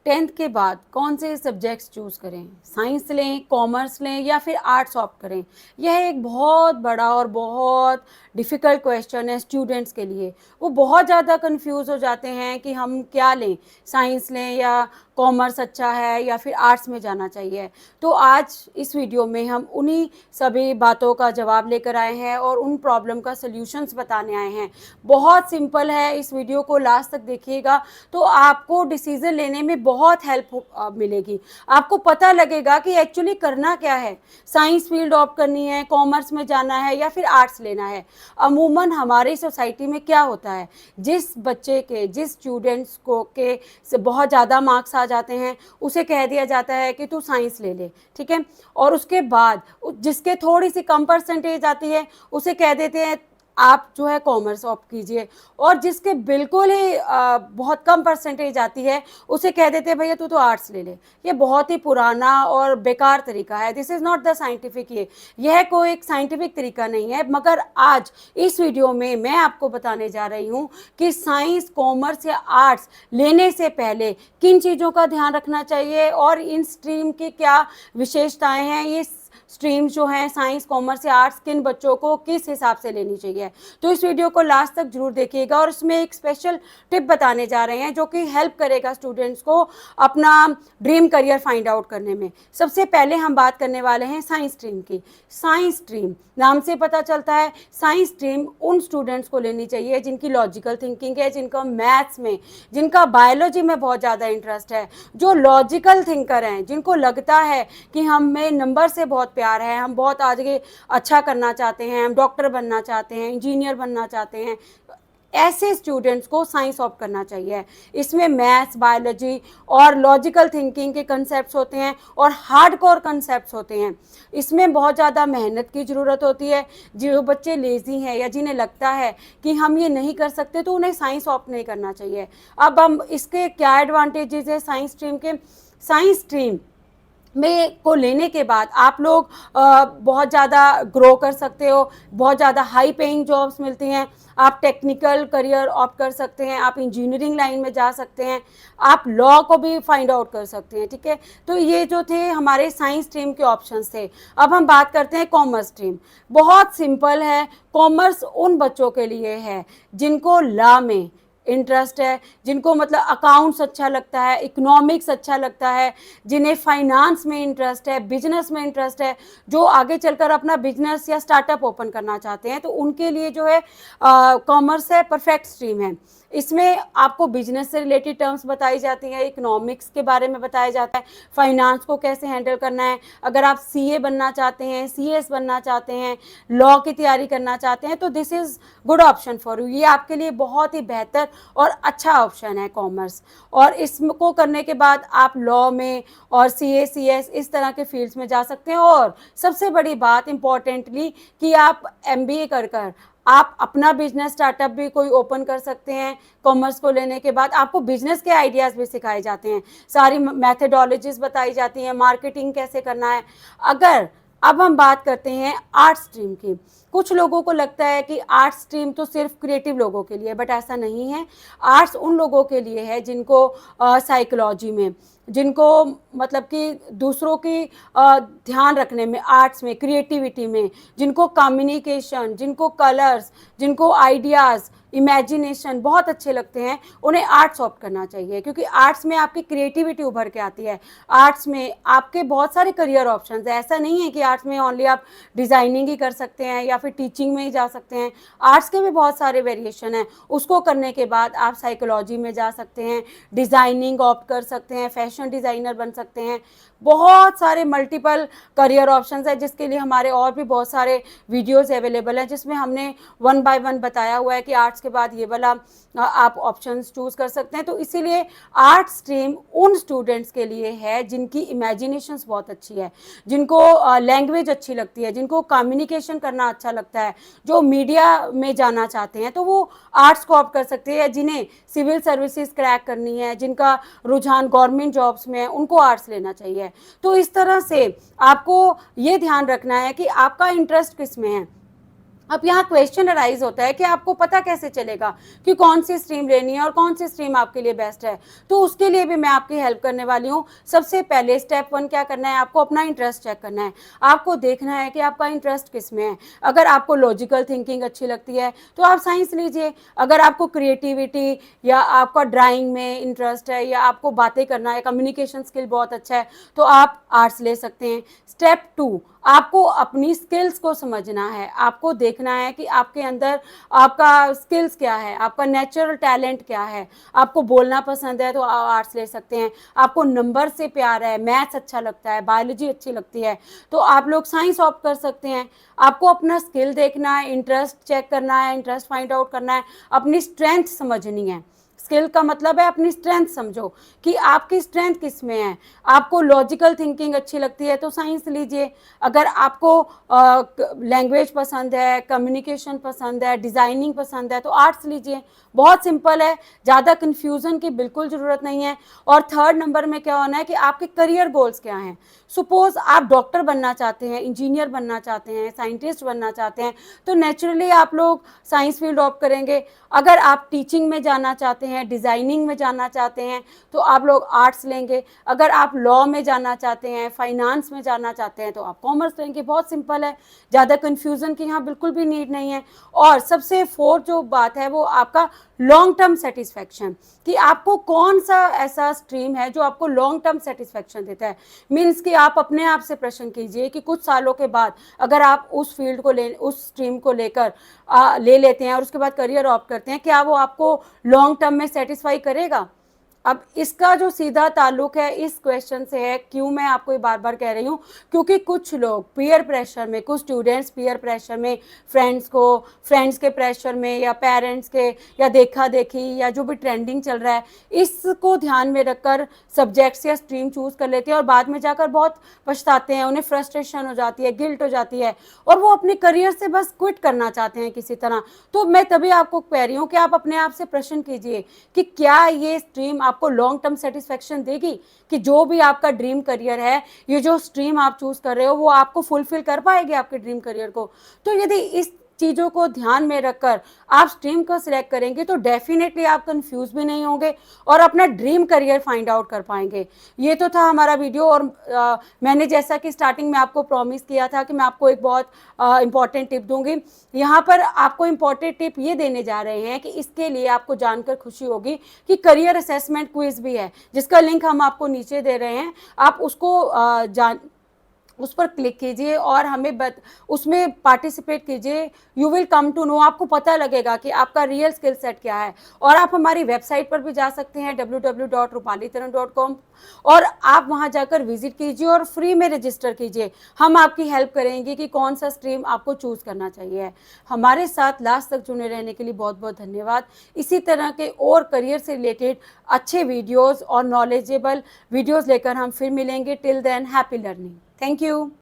Tenth के बाद कौन से सब्जेक्ट्स चूज़ करें, साइंस लें, कॉमर्स लें या फिर आर्ट्स ऑप्ट करें? यह एक बहुत बड़ा और बहुत डिफ़िकल्ट क्वेश्चन है स्टूडेंट्स के लिए। वो बहुत ज़्यादा कन्फ्यूज़ हो जाते हैं कि हम क्या लें, साइंस लें या कॉमर्स अच्छा है या फिर आर्ट्स में जाना चाहिए। तो आज इस वीडियो में हम उन्हीं सभी बातों का जवाब लेकर आए हैं और उन प्रॉब्लम का सॉल्यूशंस बताने आए हैं। बहुत सिंपल है, इस वीडियो को लास्ट तक देखिएगा तो आपको डिसीजन लेने में बहुत हेल्प मिलेगी। आपको पता लगेगा कि एक्चुअली करना क्या है, साइंस फील्ड ऑप्ट करनी है, कॉमर्स में जाना है या फिर आर्ट्स लेना है। अमूमन हमारी सोसाइटी में क्या होता है, जिस बच्चे के, जिस स्टूडेंट्स को के से बहुत ज़्यादा मार्क्स आ जाते हैं उसे कह दिया जाता है कि तू साइंस ले ले, ठीक है। और उसके बाद जिसके थोड़ी सी कम परसेंटेज आती है उसे कह देते हैं आप जो है कॉमर्स ऑप्ट कीजिए, और जिसके बिल्कुल ही बहुत कम परसेंटेज आती है उसे कह देते हैं भैया तू तो आर्ट्स ले ले। ये बहुत ही पुराना और बेकार तरीका है। This is not the scientific यह कोई एक साइंटिफिक तरीका नहीं है। मगर आज इस वीडियो में मैं आपको बताने जा रही हूँ कि साइंस, कॉमर्स या आर्ट्स लेने से पहले किन चीज़ों का ध्यान रखना चाहिए और इन स्ट्रीम की क्या विशेषताएं हैं। ये स्ट्रीम जो हैं साइंस, कॉमर्स या आर्ट्स किन बच्चों को किस हिसाब से लेनी चाहिए। तो इस वीडियो को लास्ट तक जरूर देखिएगा और इसमें एक स्पेशल टिप बताने जा रहे हैं जो कि हेल्प करेगा स्टूडेंट्स को अपना ड्रीम करियर फाइंड आउट करने में। सबसे पहले हम बात करने वाले हैं साइंस स्ट्रीम की। साइंस स्ट्रीम नाम से पता चलता है, साइंस स्ट्रीम उन स्टूडेंट्स को लेनी चाहिए जिनकी लॉजिकल थिंकिंग है, जिनका मैथ्स में, जिनका बायोलॉजी में बहुत ज़्यादा इंटरेस्ट है, जो लॉजिकल थिंकर हैं, जिनको लगता है कि हमें नंबर से बहुत प्यार है, हम बहुत आगे अच्छा करना चाहते हैं, हम डॉक्टर बनना चाहते हैं, इंजीनियर बनना चाहते हैं। ऐसे स्टूडेंट्स को साइंस ऑप्ट करना चाहिए। इसमें मैथ्स, बायोलॉजी और लॉजिकल थिंकिंग के कंसेप्ट्स होते हैं और हार्डकोर कंसेप्ट्स होते हैं। इसमें बहुत ज़्यादा मेहनत की ज़रूरत होती है। जो बच्चे लेज़ी हैं या जिन्हें लगता है कि हम ये नहीं कर सकते तो उन्हें साइंस ऑप्ट नहीं करना चाहिए। अब हम इसके क्या एडवांटेजेस है साइंस स्ट्रीम के। साइंस स्ट्रीम में को लेने के बाद आप लोग बहुत ज़्यादा ग्रो कर सकते हो, बहुत ज़्यादा हाई पेइंग जॉब्स मिलती हैं, आप टेक्निकल करियर ऑप्ट कर सकते हैं, आप इंजीनियरिंग लाइन में जा सकते हैं, आप लॉ को भी फाइंड आउट कर सकते हैं, ठीक है। तो ये जो थे हमारे साइंस स्ट्रीम के ऑप्शंस थे। अब हम बात करते हैं कॉमर्स स्ट्रीम। बहुत सिंपल है, कॉमर्स उन बच्चों के लिए है जिनको लॉ में इंटरेस्ट है, जिनको मतलब अकाउंट्स अच्छा लगता है, इकोनॉमिक्स अच्छा लगता है, जिन्हें फाइनेंस में इंटरेस्ट है, बिजनेस में इंटरेस्ट है, जो आगे चलकर अपना बिजनेस या स्टार्टअप ओपन करना चाहते हैं, तो उनके लिए जो है कॉमर्स है परफेक्ट स्ट्रीम है। इसमें आपको बिजनेस से रिलेटेड टर्म्स बताई जाती हैं, इकोनॉमिक्स के बारे में बताया जाता है, फाइनेंस को कैसे हैंडल करना है। अगर आप सीए बनना चाहते हैं, सीएस बनना चाहते हैं, लॉ की तैयारी करना चाहते हैं तो this is good option for you. ये आपके लिए बहुत ही बेहतर और अच्छा ऑप्शन है कॉमर्स। और इसको करने के बाद आप लॉ में और सीए, सीएस इस तरह के फील्ड्स में जा सकते हैं। और सबसे बड़ी बात इम्पॉर्टेंटली कि आप एमबीए कर कर आप अपना बिजनेस स्टार्टअप भी कोई ओपन कर सकते हैं। कॉमर्स को लेने के बाद आपको बिजनेस के आइडियाज़ भी सिखाए जाते हैं, सारी मैथडोलॉजीज बताई जाती हैं, मार्केटिंग कैसे करना है। अगर अब हम बात करते हैं आर्ट्स स्ट्रीम की। कुछ लोगों को लगता है कि आर्ट्स स्ट्रीम तो सिर्फ क्रिएटिव लोगों के लिए, बट ऐसा नहीं है। आर्ट्स उन लोगों के लिए है जिनको साइकोलॉजी में, जिनको मतलब कि दूसरों की ध्यान रखने में, आर्ट्स में, क्रिएटिविटी में, जिनको कम्युनिकेशन, जिनको कलर्स, जिनको आइडियाज़, इमेजिनेशन बहुत अच्छे लगते हैं, उन्हें आर्ट्स ऑप्ट करना चाहिए। क्योंकि आर्ट्स में आपकी क्रिएटिविटी उभर के आती है। आर्ट्स में आपके बहुत सारे करियर ऑप्शंस हैं। ऐसा नहीं है कि आर्ट्स में ओनली आप डिज़ाइनिंग ही कर सकते हैं या फिर टीचिंग में ही जा सकते हैं। आर्ट्स के भी बहुत सारे वेरिएशन हैं। उसको करने के बाद आप साइकोलॉजी में जा सकते हैं, डिज़ाइनिंग ऑप्ट कर सकते हैं, फैशन डिज़ाइनर बन सकते हैं। बहुत सारे मल्टीपल करियर ऑप्शंस हैं जिसके लिए हमारे और भी बहुत सारे वीडियोस अवेलेबल हैं जिसमें हमने वन बाय वन बताया हुआ है कि आर्ट्स के बाद ये वाला आप ऑप्शंस चूज़ कर सकते हैं। तो इसीलिए आर्ट स्ट्रीम उन स्टूडेंट्स के लिए है जिनकी इमेजिनेशंस बहुत अच्छी है, जिनको लैंग्वेज अच्छी लगती है, जिनको कम्युनिकेशन करना अच्छा लगता है, जो मीडिया में जाना चाहते हैं तो वो आर्ट्स को ऑप्ट कर सकते हैं। जिन्हें सिविल सर्विसेज क्रैक करनी है, जिनका रुझान गवर्नमेंट जॉब्स में है, उनको आर्ट्स लेना चाहिए। तो इस तरह से आपको ये ध्यान रखना है कि आपका इंटरेस्ट किस में है। अब यहाँ क्वेश्चन अराइज होता है कि आपको पता कैसे चलेगा कि कौन सी स्ट्रीम लेनी है और कौन सी स्ट्रीम आपके लिए बेस्ट है। तो उसके लिए भी मैं आपकी हेल्प करने वाली हूँ। सबसे पहले स्टेप 1 क्या करना है, आपको अपना इंटरेस्ट चेक करना है। आपको देखना है कि आपका इंटरेस्ट किस में है। अगर आपको लॉजिकल थिंकिंग अच्छी लगती है तो आप साइंस लीजिए। अगर आपको क्रिएटिविटी या आपका ड्राइंग में इंटरेस्ट है या आपको बातें करना है, कम्युनिकेशन स्किल बहुत अच्छा है, तो आप आर्ट्स ले सकते हैं। स्टेप 2, आपको अपनी स्किल्स को समझना है। आपको देखना है कि आपके अंदर आपका स्किल्स क्या है, आपका नेचुरल टैलेंट क्या है। आपको बोलना पसंद है तो आप आर्ट्स ले सकते हैं। आपको नंबर से प्यार है, मैथ्स अच्छा लगता है, बायोलॉजी अच्छी लगती है, तो आप लोग साइंस ऑप्ट कर सकते हैं। आपको अपना स्किल देखना है, इंटरेस्ट चेक करना है, इंटरेस्ट फाइंड आउट करना है, अपनी स्ट्रेंथ समझनी है। स्किल का मतलब है अपनी स्ट्रेंथ समझो कि आपकी स्ट्रेंथ किस में है। आपको लॉजिकल थिंकिंग अच्छी लगती है तो साइंस लीजिए। अगर आपको लैंग्वेज पसंद है, कम्युनिकेशन पसंद है, डिज़ाइनिंग पसंद है तो आर्ट्स लीजिए। बहुत सिंपल है, ज़्यादा कन्फ्यूज़न की बिल्कुल ज़रूरत नहीं है। और थर्ड नंबर में क्या होना है कि आपके करियर गोल्स क्या हैं। सपोज आप डॉक्टर बनना चाहते हैं, इंजीनियर बनना चाहते हैं, साइंटिस्ट बनना चाहते हैं, तो नेचुरली आप लोग साइंस फील्ड ऑप्ट करेंगे। अगर आप टीचिंग में जाना चाहते हैं, डिज़ाइनिंग में जाना चाहते हैं, तो आप लोग आर्ट्स लेंगे। अगर आप लॉ में जाना चाहते हैं, फाइनेंस में जाना चाहते हैं, तो आप कॉमर्स लेंगे। बहुत सिंपल है, ज़्यादा कन्फ्यूज़न की यहाँ बिल्कुल भी नीड नहीं है। और सबसे फोर्थ जो बात है वो आपका लॉन्ग टर्म सेटिस्फैक्शन, कि आपको कौन सा ऐसा स्ट्रीम है जो आपको लॉन्ग टर्म सेटिस्फैक्शन देता है। मीन्स कि आप अपने आप से प्रश्न कीजिए कि कुछ सालों के बाद अगर आप उस फील्ड को उस स्ट्रीम को लेकर ले लेते हैं और उसके बाद करियर ऑप्ट करते हैं, क्या वो आपको लॉन्ग टर्म में सेटिस्फाई करेगा। अब इसका जो सीधा ताल्लुक है इस क्वेश्चन से है। क्यों मैं आपको ये बार बार कह रही हूँ, क्योंकि कुछ लोग पीयर प्रेशर में, कुछ स्टूडेंट्स पीयर प्रेशर में, फ्रेंड्स के प्रेशर में या पेरेंट्स के या देखा देखी या जो भी ट्रेंडिंग चल रहा है, इसको ध्यान में रखकर सब्जेक्ट्स या स्ट्रीम चूज कर लेते हैं और बाद में जाकर बहुत पछताते हैं। उन्हें फ्रस्ट्रेशन हो जाती है, गिल्ट हो जाती है और वो अपने करियर से बस क्विट करना चाहते हैं किसी तरह। तो मैं तभी आपको कह रही हूँ कि आप अपने आप से प्रश्न कीजिए कि क्या ये स्ट्रीम आपको लॉन्ग टर्म सेटिस्फेक्शन देगी, कि जो भी आपका ड्रीम करियर है, ये जो स्ट्रीम आप चूज कर रहे हो वो आपको फुलफिल कर पाएगी आपके ड्रीम करियर को। तो यदि इस चीज़ों को ध्यान में रखकर आप स्ट्रीम को सिलेक्ट करेंगे तो डेफिनेटली आप कंफ्यूज भी नहीं होंगे और अपना ड्रीम करियर फाइंड आउट कर पाएंगे। ये तो था हमारा वीडियो। और मैंने जैसा कि स्टार्टिंग में आपको प्रॉमिस किया था कि मैं आपको एक बहुत इंपॉर्टेंट टिप दूंगी। यहाँ पर आपको इंपॉर्टेंट टिप ये देने जा रहे हैं कि इसके लिए आपको जानकर खुशी होगी कि करियर असेसमेंट क्विज भी है, जिसका लिंक हम आपको नीचे दे रहे हैं। आप उसको उस पर क्लिक कीजिए और उसमें पार्टिसिपेट कीजिए। You will come to know, आपको पता लगेगा कि आपका रियल स्किल सेट क्या है। और आप हमारी वेबसाइट पर भी जा सकते हैं www.rupalitharan.com और आप वहां जाकर विजिट कीजिए और फ्री में रजिस्टर कीजिए। हम आपकी हेल्प करेंगे कि कौन सा स्ट्रीम आपको चूज करना चाहिए। हमारे साथ लास्ट तक जुड़े रहने के लिए बहुत बहुत धन्यवाद। इसी तरह के और करियर से रिलेटेड अच्छे वीडियोज़ और नॉलेजेबल वीडियोज़ लेकर हम फिर मिलेंगे। Till then, happy learning. Thank you.